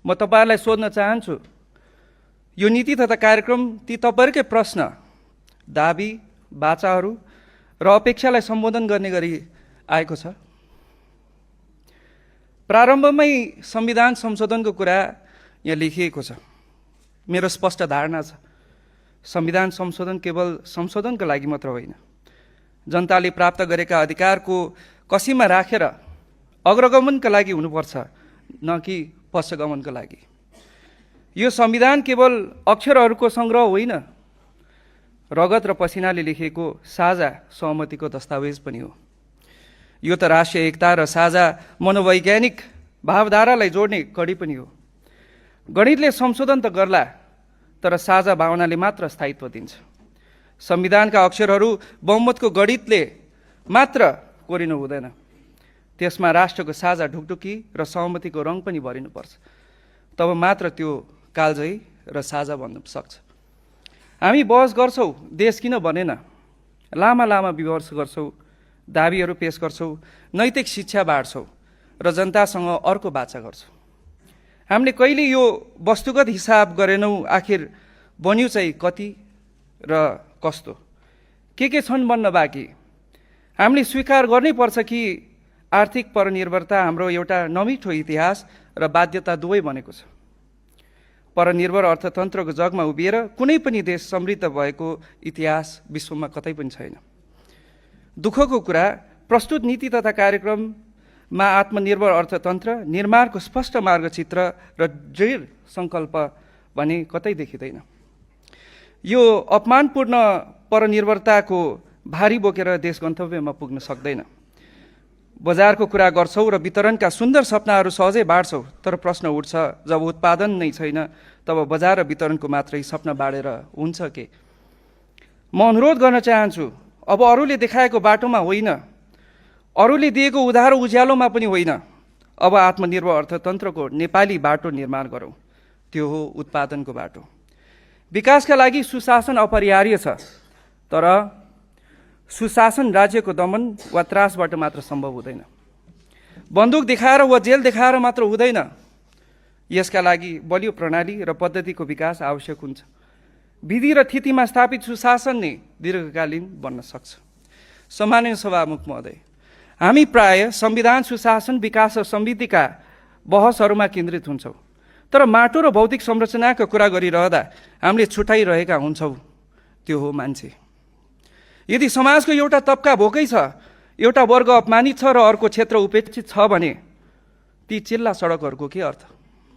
म तपाईहरुलाई सोध्न चाहन्छु, यो नीति तथा कार्यक्रम ती तपाईहरुकै प्रश्न, दाबी, बाचाहरू र अपेक्षालाई सम्बोधन गर्ने गरी आएको छ। प्रारम्भमै संविधान संशोधनको कुरा यहाँ लेखिएको छ। मेरो स्पष्ट धारणा छ, संविधान संशोधन केवल संशोधनको लागि मात्र होइन, जनताले प्राप्त गरेका अधिकारको कसीमा राखेर अग्रगमनका लागि हुनुपर्छ, न कि पश्चगमनका लागि। यो संविधान केवल अक्षरहरूको संग्रह होइन, रगत र पसिनाले लेखिएको साझा सहमतिको दस्तावेज पनि हो। यो त राष्ट्रिय एकता र साझा मनोवैज्ञानिक भावधारालाई जोड्ने कडी पनि हो। गणितले संशोधन त गर्ला, तर साझा भावनाले मात्र स्थायित्व दिन्छ। संविधानका अक्षरहरू बहुमतको गणितले मात्र कोरिनु हुँदैन, त्यसमा राष्ट्रको साझा ढुकढुकी र सहमतिको रङ पनि भरिनुपर्छ। तब मात्र त्यो कालजयी र साझा बन्न सक्छ। हामी बहस गर्छौँ, देश किन बनेन, लामा लामा विमर्श गर्छौँ, दाबीहरू पेश गर्छौँ, नैतिक शिक्षा बाँड्छौँ र जनतासँग अर्को बाचा गर्छौँ। हामीले कहिले यो वस्तुगत हिसाब गरेनौँ, आखिर बन्यो चाहिँ कति र कस्तो, के छन् बन्न बाँकी। हामीले स्वीकार गर्नै पर्छ कि आर्थिक परनिर्भरता हाम्रो एउटा नमिठो इतिहास र बाध्यता दुवै बनेको छ। परनिर्भर अर्थतन्त्रको जगमा उभिएर कुनै पनि देश समृद्ध भएको इतिहास विश्वमा कतै पनि छैन। दुःखको कुरा, प्रस्तुत नीति तथा कार्यक्रममा आत्मनिर्भर अर्थतन्त्र निर्माणको स्पष्ट मार्गचित्र र दृढ सङ्कल्प भने कतै देखिँदैन। यो अपमानपूर्ण परनिर्भरताको भारी बोकेर देश गन्तव्यमा पुग्न सक्दैन। बजारको कुरा गर्छौँ र वितरणका सुन्दर सपनाहरू सहजै बाँड्छौँ, तर प्रश्न उठ्छ, जब उत्पादन नै छैन तब बजार र वितरणको मात्रै सपना बाँडेर हुन्छ के? म अनुरोध गर्न चाहन्छु, अब अरूले देखाएको बाटोमा होइन, अरूले दिएको उधारो उज्यालोमा पनि होइन, अब आत्मनिर्भर अर्थतन्त्रको नेपाली बाटो निर्माण गरौँ। त्यो हो उत्पादनको बाटो। विकासका लागि सुशासन अपरिहार्य छ, तर सुशासन राज्यको दमन वा त्रासबाट मात्र सम्भव हुँदैन। बन्दुक देखाएर वा जेल देखाएर मात्र हुँदैन। यसका लागि बलियो प्रणाली र पद्धतिको विकास आवश्यक हुन्छ। विधि र थितिमा स्थापित सुशासन नै दीर्घकालीन बन्न सक्छ। सम्माननीय सभामुख महोदय, हामी प्राय संविधान, सुशासन, विकास र समृद्धिका बहसहरूमा केन्द्रित हुन्छौँ, तर माटो र भौतिक संरचनाको कुरा गरिरहँदा हामीले छुट्याइरहेका हुन्छौँ। त्यो हो मान्छे। यदि समाजको एउटा तबका भोकै छ, एउटा वर्ग अपमानित छ र अर्को क्षेत्र उपेक्षित छ भने ती चिल्ला सडकहरूको के अर्थ?